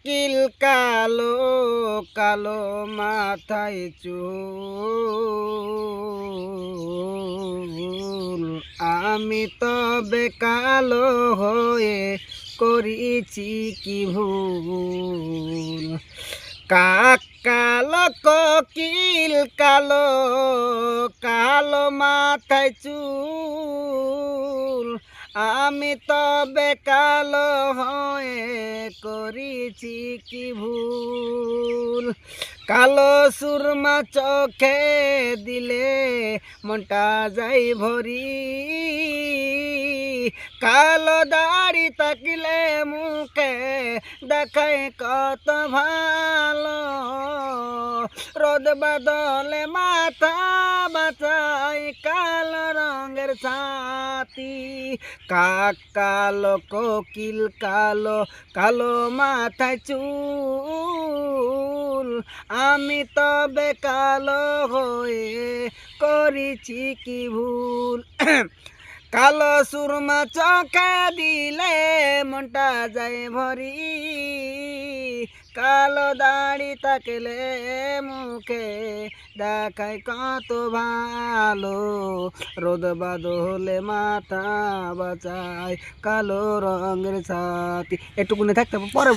কোকিল কালো কালো মাথায় চুল, আমি তবে কালো হয়ে করেছি কি ভুল। কাক কালো কোকিল কালো কালো মাথায় চুল, আমি তবে কালো হয়ে করেছি কি ভুল। কালো সুরমা চোখে দিলে মনটা যাই ভরি, কালো দাড়ি থাকলে মুখে দেখায় কত ভালো। রোদ বাদলে মাথা বাঁচাই কালো রঙের ছাতি। কাক কালো কোকিল কালো কালো মাথায় চুল, আমি তবে কালো হয়ে করেছি কি ভুল। কালো সুরমা চোখে দিলে মনটা যায় ভরি, কালো দাড়ি থাকলে মুখে দেখায় কত ভালো। রোদ বাদলে মাথা বাঁচায় কালো রঙের ছাতি। এটুকুনি থাকতে পরে